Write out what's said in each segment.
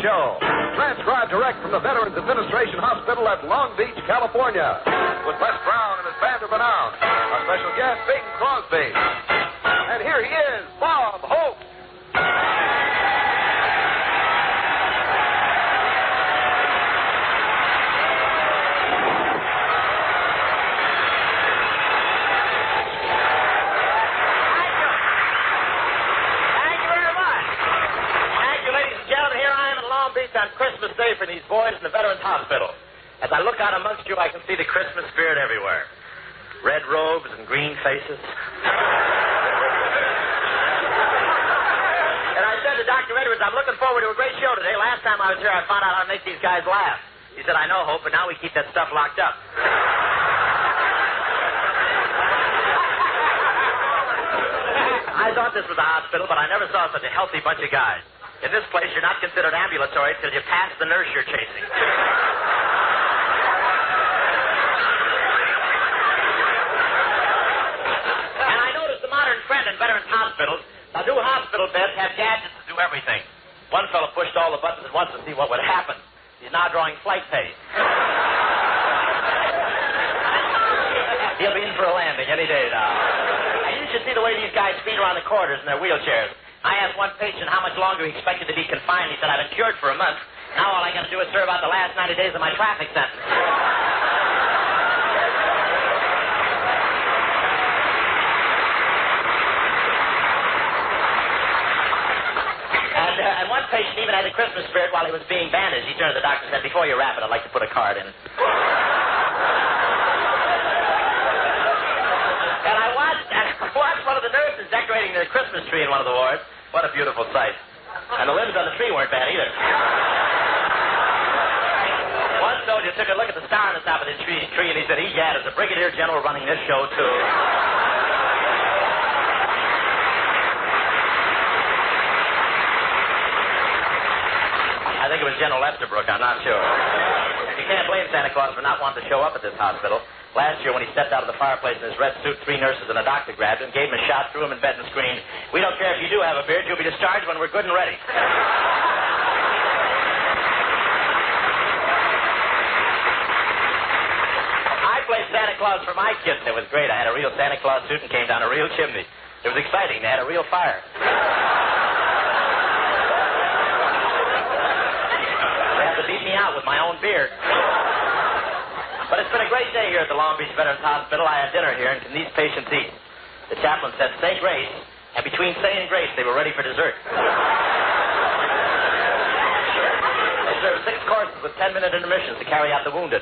Show. Transcribed direct from the Veterans Administration Hospital at Long Beach, California. With Les Brown and his band of renown. Our special guest, Bing Crosby. And here he is, Bob Hope. On Christmas Day for these boys in the Veterans Hospital. As I look out amongst you, I can see the Christmas spirit everywhere. Red robes and green faces. And I said to Dr. Edwards, I'm looking forward to a great show today. Last time I was here, I found out how to make these guys laugh. He said, I know, Hope, but now we keep that stuff locked up. I thought this was a hospital, but I never saw such a healthy bunch of guys. In this place, you're not considered ambulatory until you pass the nurse you're chasing. And I noticed the modern trend in Veterans Hospitals. Now, new hospital beds have gadgets to do everything. One fellow pushed all the buttons at once to see what would happen. He's now drawing flight pay. He'll be in for a landing any day now. And you should see the way these guys speed around the corridors in their wheelchairs. I asked one patient how much longer he expected to be confined. He said, I've been cured for a month. Now all I got to do is serve out the last 90 days of my traffic sentence. And one patient even had the Christmas spirit while he was being bandaged. He turned to the doctor and said, before you wrap it, I'd like to put a card in it. And I watched one of the nurses decorating the Christmas tree in one of the wards. What a beautiful sight. And the limbs on the tree weren't bad either. One soldier took a look at the star on the top of the tree and he said, egad, there's a brigadier general running this show, too. I think it was General Estabrook, I'm not sure. You can't blame Santa Claus for not wanting to show up at this hospital. Last year, when he stepped out of the fireplace in his red suit, 3 nurses and a doctor grabbed him, gave him a shot, threw him in bed, and screamed, we don't care if you do have a beard, you'll be discharged when we're good and ready. I played Santa Claus for my kids, and it was great. I had a real Santa Claus suit and came down a real chimney. It was exciting. They had a real fire. They had to beat me out with my own beard. But it's been a great day here at the Long Beach Veterans Hospital. I had dinner here, and can these patients eat? The chaplain said, say grace, and between saying grace, they were ready for dessert. They served 6 courses with 10-minute intermissions to carry out the wounded.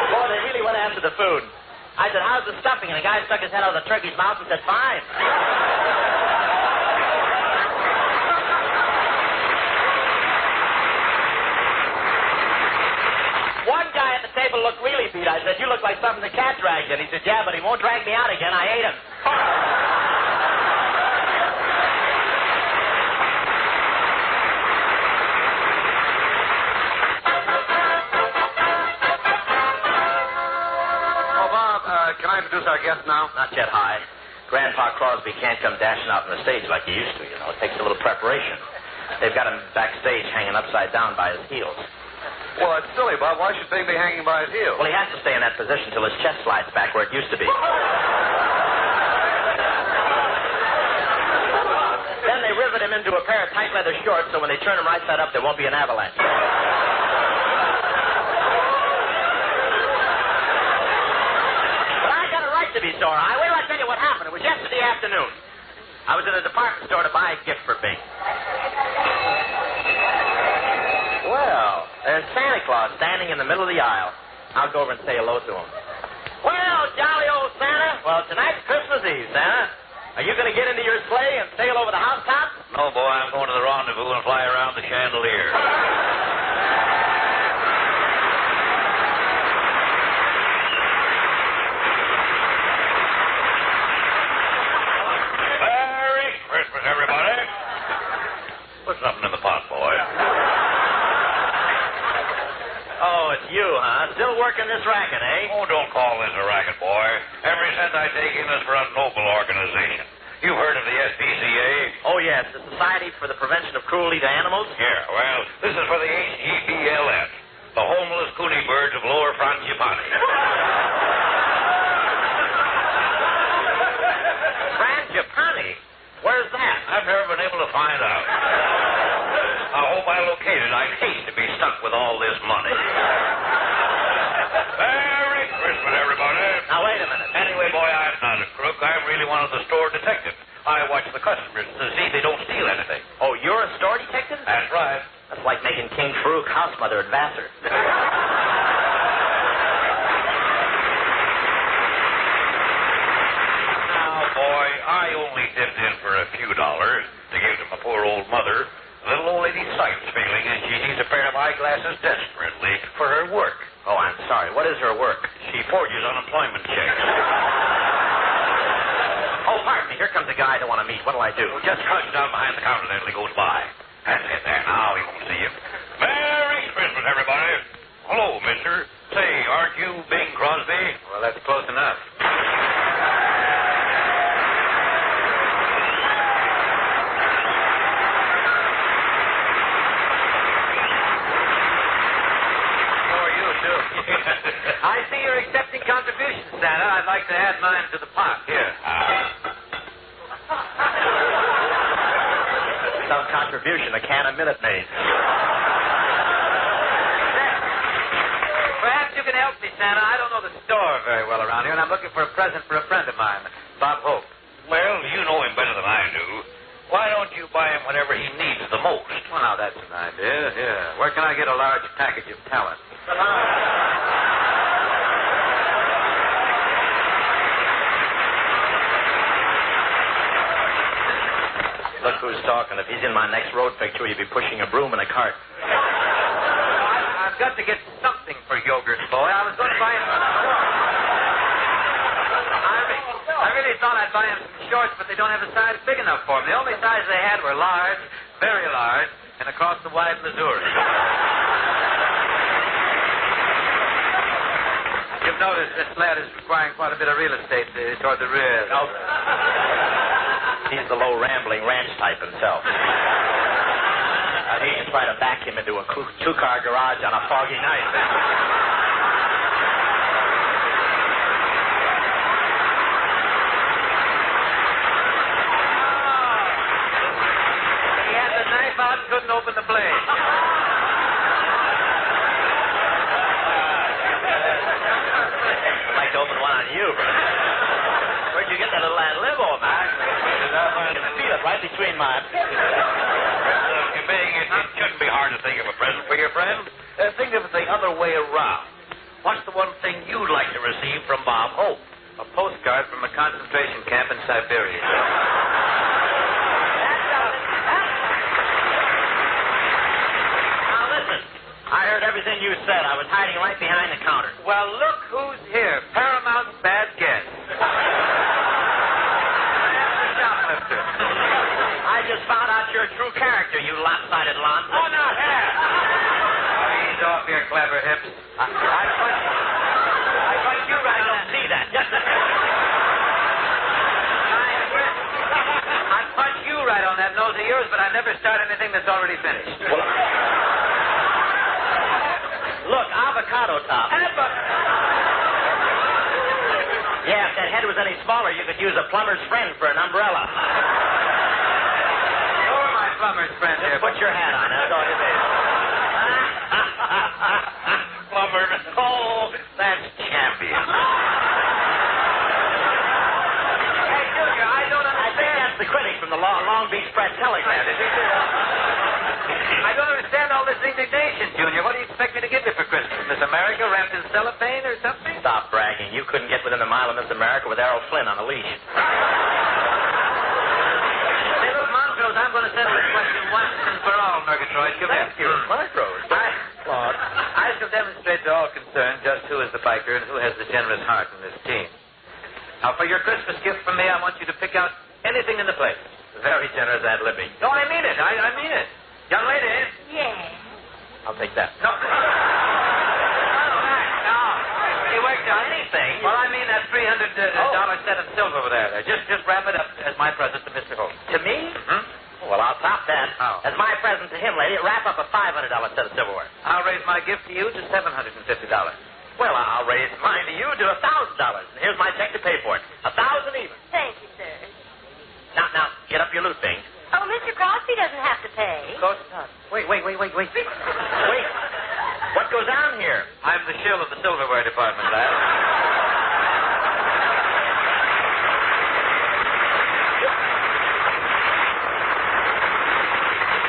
Boy, they really went after the food. I said, how's the stuffing? And the guy stuck his head out of the turkey's mouth and said, fine. One guy at the table looked really beat. I said, you look like something the cat dragged in. He said, yeah, but he won't drag me out again. I ate him. Oh, Bob, can I introduce our guest now? Not yet, High. Grandpa Crosby can't come dashing out on the stage like he used to, you know. It takes a little preparation. They've got him backstage hanging upside down by his heels. Well, it's silly, Bob. Why should Bing be hanging by his heels? Well, he has to stay in that position till his chest slides back where it used to be. Then they rivet him into a pair of tight leather shorts so when they turn him right side up, there won't be an avalanche. But I got a right to be sore. Wait till I tell you what happened. It was yesterday afternoon. I was in a department store to buy a gift for Bing. Well, there's Santa Claus standing in the middle of the aisle. I'll go over and say hello to him. Well, jolly old Santa. Well, tonight's Christmas Eve, Santa. Are you going to get into your sleigh and sail over the housetops? No, boy, I'm going to the rendezvous and fly around the chandelier. Merry Christmas, everybody. Put something in the pot, boy. Oh, it's you, huh? Still working this racket, eh? Oh, don't call this a racket, boy. Every cent I take in is for a noble organization. You've heard of the SPCA? Oh, yeah. Yes, the Society for the Prevention of Cruelty to Animals. Yeah, well, this is for the HGBLF, the Homeless Cooney Birds of Lower Frangipani. Frangipani? Where's that? I've never been able to find out. I hope I locate it. I'd hate to be stuck with all this money. Merry Christmas, everybody. Now, wait a minute. Anyway, boy, I'm not a crook. I'm really one of the store detectives. I watch the customers to see they don't steal anything. Oh, you're a store detective? That's right. That's like making King Farouk house mother at Vassar. Now, boy, I only dipped in for a few dollars to give to my poor old mother. The little old lady's sight's failing, and she needs a pair of eyeglasses desperately for her work. Oh, I'm sorry. What is her work? She forges unemployment checks. Oh, pardon me. Here comes a guy I don't want to meet. What'll I do? Just crouch down behind the counter there till he goes by. That's it there. Now he won't see you. Merry Christmas, everybody. Hello, mister. Say, aren't you Bing Crosby? Well, that's close enough. I see you're accepting contributions, Santa. I'd like to add mine to the pot. Here. Some contribution a can of Minute Maid. Perhaps you can help me, Santa. I don't know the store very well around here, and I'm looking for a present for a friend of mine, Bob Hope. Well, you know him better than I do. Why don't you buy him whatever he needs the most? Well, now, that's an idea. Yeah. Where can I get a large package of talent? Look who's talking. If he's in my next road picture, he'd be pushing a broom in a cart. I've got to get something for Yogurt Boy. I was going to buy him some shorts. I really thought I'd buy him some shorts, but they don't have a size big enough for him. The only size they had were large, very large, and across the wide Missouri. You've noticed this lad is requiring quite a bit of real estate toward the rear. Oh. He's the low, rambling ranch type himself. I'd hate to try to back him into a two-car garage on a foggy night. He had the knife out, couldn't open the blade. I'd like to open one on you, but where'd you get that little ad lib on, man? I can feel it right between my... Bing, it shouldn't be hard to think of a present for your friend. Think of it the other way around. What's the one thing you'd like to receive from Bob Hope? A postcard from a concentration camp in Siberia. Now, listen. I heard everything you said. I was hiding right behind the counter. Well, look who's here. Paramount's bad guest. Shoplifter. I just found out your true character, you lopsided lon. Oh, no, here. Ease off your clever hips. I punch you right I on don't see that. Just a... I punch you right on that nose of yours, but I never start anything that's already finished. Well, look, avocado top. Yeah, if that head was any smaller, you could use a plumber's friend for an umbrella. You're my plumber's friend here. Put your hat on. That's all you need. Plumber. Oh, that's champion. Hey, Junior, I don't I think understand. that's the critic from the Long Beach Press Telegram. I don't understand all this indignation, Junior. What do you expect me to give you for Christmas? Miss America wrapped in cellophane or something? Stop bragging. You couldn't get within a mile of Miss America with Errol Flynn on a leash. Hey, look, Montrose, I'm going to settle this question once and for all, Murgatroyd. Come here. Thank you, Montrose. Claude. I shall demonstrate to all concerned just who is the biker and who has the generous heart in this team. Now, for your Christmas gift from me, I want you to pick out anything in the place. Very generous ad libbing. No, I mean it. I mean it. Young lady. Yeah. I'll take that. No. No. He worked on Anything? Well, I mean that $300 set of silver over there. Just wrap it up as my present to Mr. Holt. To me? Hmm? Well, top that. How? As my present to him, lady, wrap up a $500 set of silverware. I'll raise my gift to you to $750. Well, I'll raise mine to you to $1,000. And here's my check to pay for it. 1,000 even. Thank you, sir. Now, get up your loot, Bing. Oh, Mr. Crosby doesn't have to pay. Of course not. Wait. Wait. What goes on here? I'm the shill of the silverware department, lad.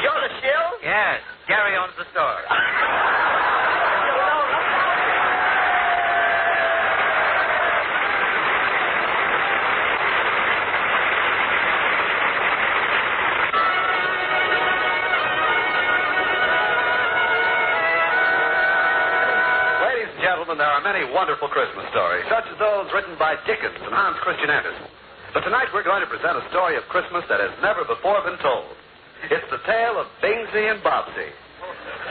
You're the shill? Yes. Gary owns the store. There are many wonderful Christmas stories, such as those written by Dickens and Hans Christian Andersen. But tonight we're going to present a story of Christmas that has never before been told. It's the tale of Bingsy and Bobsy,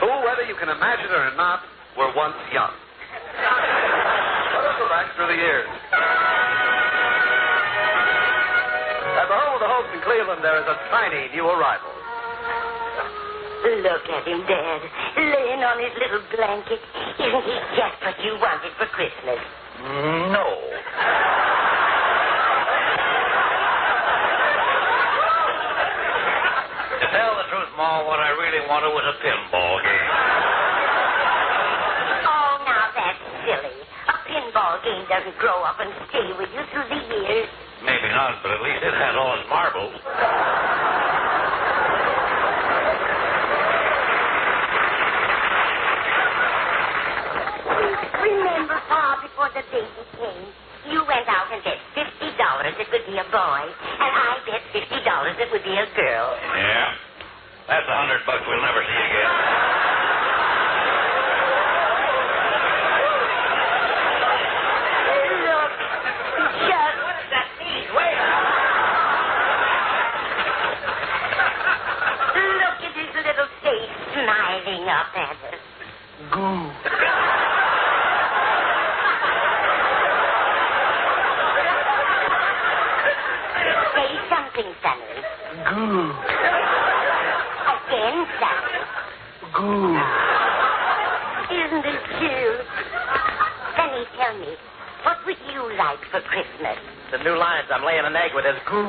who, whether you can imagine it or not, were once young. Let us go back through the years. At the home of the host in Cleveland, there is a tiny new arrival. Look at him, Dad, laying on his little blanket. Isn't he just what you wanted for Christmas? No. To tell the truth, Ma, what I really wanted was a pinball game. Oh, now that's silly. A pinball game doesn't grow up and stay with you through the years. Maybe not, but at least it had all its marbles. Remember, Pa, before the baby came, you went out and bet $50 it would be a boy, and I bet $50 it would be a girl. Yeah. That's $100 we'll never see again. Look, just... That means, wait. Look at his little face smiling up at us. Goo. Say something, Sonny. Goo. Again, Sonny. Goo. Isn't it cute? Sonny, tell me, what would you like for Christmas? The new lines I'm laying an egg with is goo.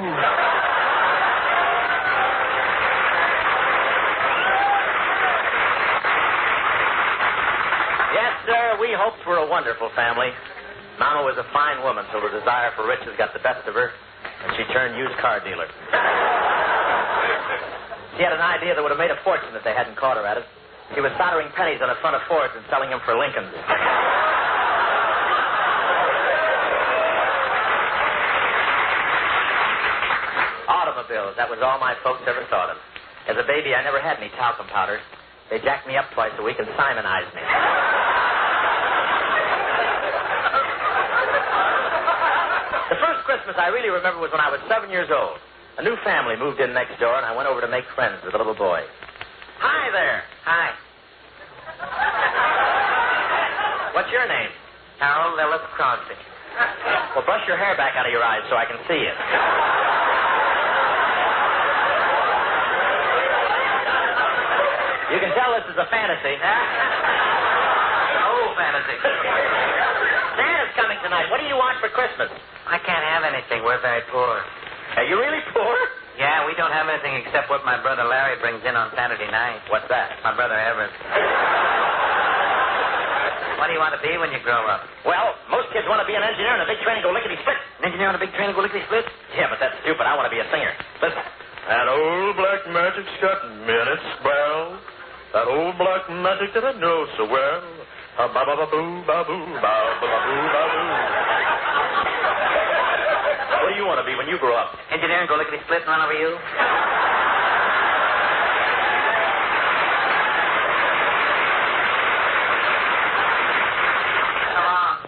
Yes, sir, we hoped for a wonderful family. Mama was a fine woman till her desire for riches got the best of her, and she turned used car dealer. She had an idea that would have made a fortune if they hadn't caught her at it. She was soldering pennies on the front of Fords and selling them for Lincolns. Automobiles, that was all my folks ever thought of. As a baby, I never had any talcum powder. They jacked me up twice a week and Simonized me. The first Christmas I really remember was when I was 7 years old. A new family moved in next door, and I went over to make friends with a little boy. Hi there. Hi. What's your name? Harold Ellis Crosby. Well, brush your hair back out of your eyes so I can see it. You can tell this is a fantasy. Oh, fantasy. Santa's coming tonight. What do you want for Christmas? I can't have anything. We're very poor. Are you really poor? Yeah, we don't have anything except what my brother Larry brings in on Saturday night. What's that? My brother Everett. What do you want to be when you grow up? Well, most kids want to be an engineer in a big train and go lickety-split. An engineer on a big train and go lickety-split? Yeah, but that's stupid. I want to be a singer. Listen. That old black magic's got minutes, well. That old black magic that I know so well. Ba-ba-ba-boo, ba-boo, ba-ba-ba-boo, ba-boo. What do you want to be when you grow up? Engineer and go lickety-split and run over you? Come on.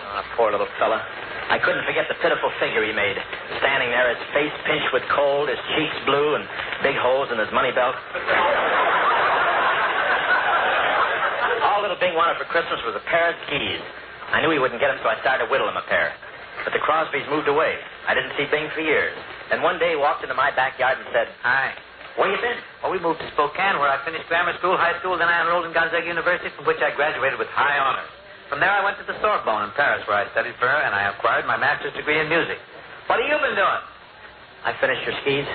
Ah, poor little fella. I couldn't forget the pitiful figure he made, standing there, his face pinched with cold, his cheeks blue, and big holes in his money belt. All little Bing wanted for Christmas was a pair of skis. I knew he wouldn't get them, so I started to whittle him a pair. But the Crosbys moved away. I didn't see Bing for years. Then one day he walked into my backyard and said, Hi. "Where you been?" Well, we moved to Spokane, where I finished grammar school, high school, then I enrolled in Gonzaga University, from which I graduated with high honors. From there, I went to the Sorbonne in Paris, where I studied for and I acquired my master's degree in music. What have you been doing? I finished your skis.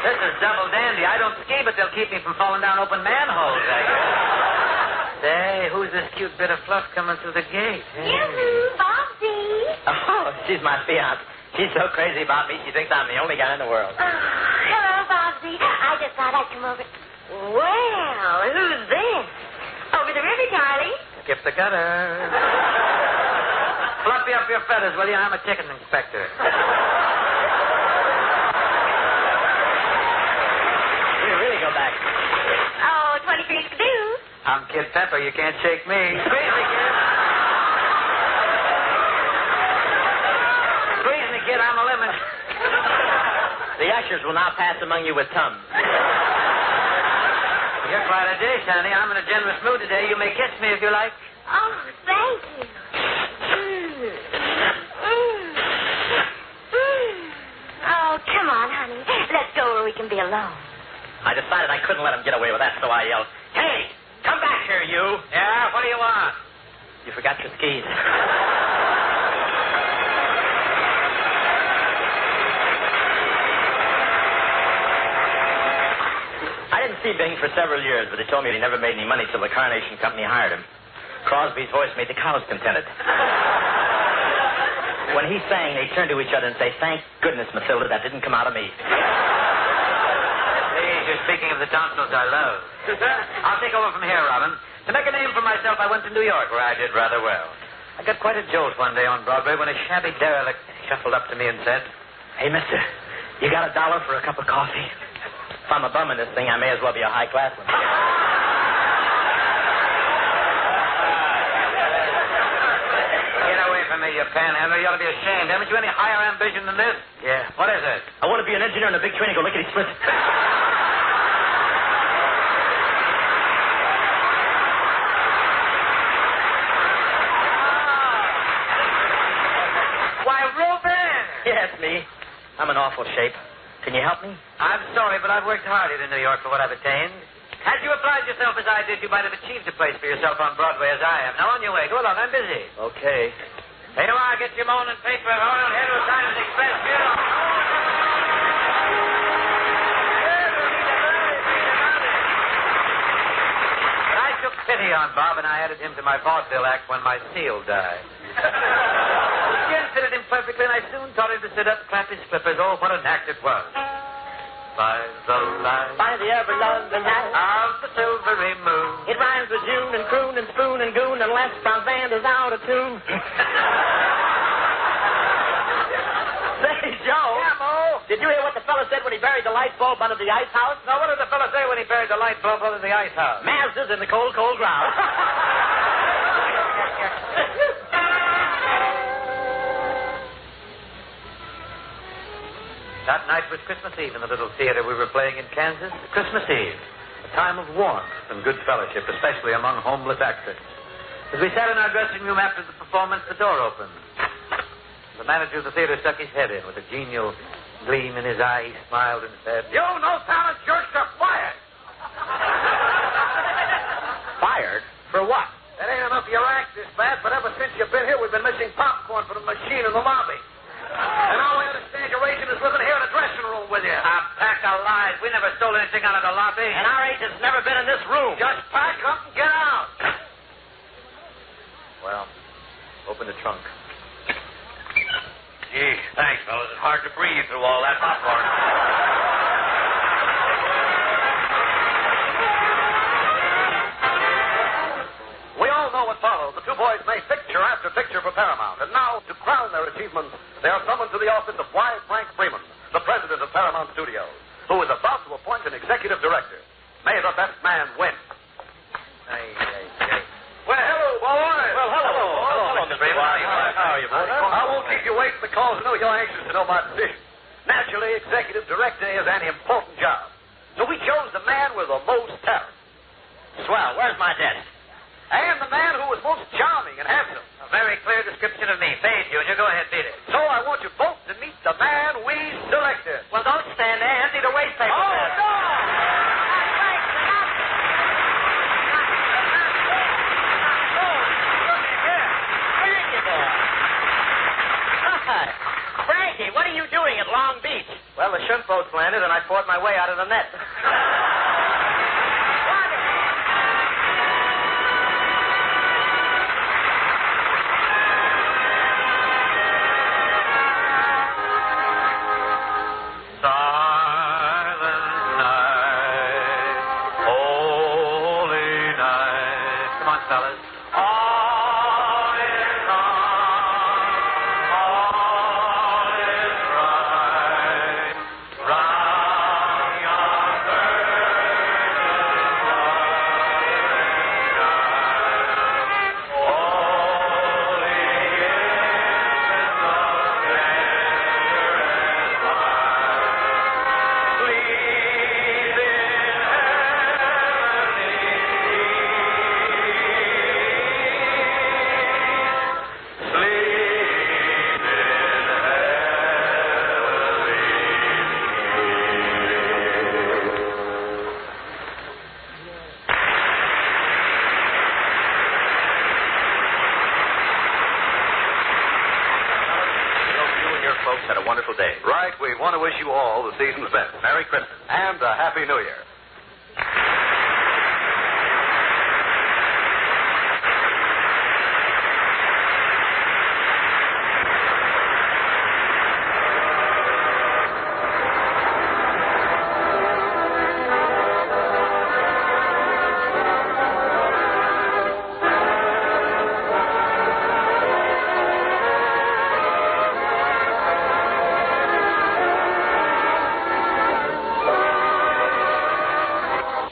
This is double dandy. I don't ski, but they'll keep me from falling down open manholes, I guess. Say, who's this cute bit of fluff coming through the gate? Hey. Yoo-hoo, Bobsy. Oh, she's my fiance. She's so crazy about me, she thinks I'm the only guy in the world. Oh, hello, Bobsy. I just thought I'd come over. Well, who's this? Over the river, Charlie. Skip the gutter. Fluffy up your feathers, will you? I'm a chicken inspector. You really go back. Oh, 23 skidoo. I'm Kid Pepper. You can't shake me. Squeeze me, kid. Squeeze me, kid. I'm a lemon. The ushers will now pass among you with Tums. You're quite a dish, honey. I'm in a generous mood today. You may kiss me if you like. Oh, thank you. Oh, come on, honey. Let's go where we can be alone. I decided I couldn't let him get away with that, so I yelled, "Hey, come back here, you." Yeah, what do you want? You forgot your skis. I didn't see Bing for several years, but he told me he never made any money till the Carnation Company hired him. Crosby's voice made the cows contented. When he sang, they turned to each other and say, "Thank goodness, Matilda, that didn't come out of me." Please, you're speaking of the tonsils I love. I'll take over from here, Robin. To make a name for myself, I went to New York, where I did rather well. I got quite a jolt one day on Broadway when a shabby derelict shuffled up to me and said, "Hey, mister, you got $1 for a cup of coffee?" If I'm a bum in this thing, I may as well be a high-class one. Get away from me, you panhandler. You ought to be ashamed. Haven't you any higher ambition than this? Yeah. What is it? I want to be an engineer in a big train and go lickety-split. Why, Reuben! Yeah, it's me. I'm in awful shape. Can you help me? I'm sorry, but I've worked hard here in New York for what I've attained. Had you applied yourself as I did, you might have achieved a place for yourself on Broadway as I have. Now, on your way. Go along. I'm busy. Okay. Here you are. Get your morning paper. Hold on. Head to the Times Express Bureau. I took pity on Bob, and I added him to my vaudeville act when my seal died. The skin fitted him perfectly, and I soon taught him to sit up, clap his flippers. Oh, what an act it was. By the light, By the ever-loving night of the silvery moon. it rhymes with June and croon and spoon and goon and Les Brown is out of tune. Say, Joe. Yeah, Mo. Did you hear what the fellow said when he buried the light bulb under the ice house? Now, what did the fellow say when he buried the light bulb under the ice house? Mazda's in the cold, cold ground. That night was Christmas Eve in the little theater we were playing in Kansas. Christmas Eve, a time of warmth and good fellowship, especially among homeless actors. As we sat in our dressing room after the performance, the door opened. The manager of the theater stuck his head in with a genial gleam in his eye. He smiled and said, "You no-talent jerks are fired." Fired? For what? It ain't enough your act this bad, but ever since you've been here, we've been missing popcorn from the machine in the lobby. And all we understand your agent is living here in a dressing room with you. A pack of lies. We never stole anything out of the lobby. And our agent's never been in this room. Just pack up and get out. Well, open the trunk. Gee, thanks, fellas. It's hard to breathe through all that popcorn. We all know what followed. The two boys made picture after picture for Paramount. And now, to crown their achievements, they are summoned to the office of Y. Frank Freeman, the president of Paramount Studios, who is about to appoint an executive director. May the best man win. Well, hello, boys. Well, hello. Hello, Mr. Freeman. How are you, boy? I won't keep you waiting because I know you're anxious to know my decision. Naturally, executive director is an important job. So we chose the man with the most talent. Swell. Where's my desk? Very clear description of me. Fade, Junior. Go ahead, beat it. So I want you both to meet the man we selected. Well, don't stand there. Empty the waste paper. Oh, there. no! Frankie, what are you doing at Long Beach? Well, the shrimp boats landed, and I fought my way out of the net. Silent night, holy night. Come on, fellas. All is calm, all is right. Round yon virgin night. Holy infant of tenderest heart. Sleep in heavenly peace. Sleep in You and your folks had a wonderful day. Right, we want to wish you all the season's best. Merry Christmas. And a Happy New Year.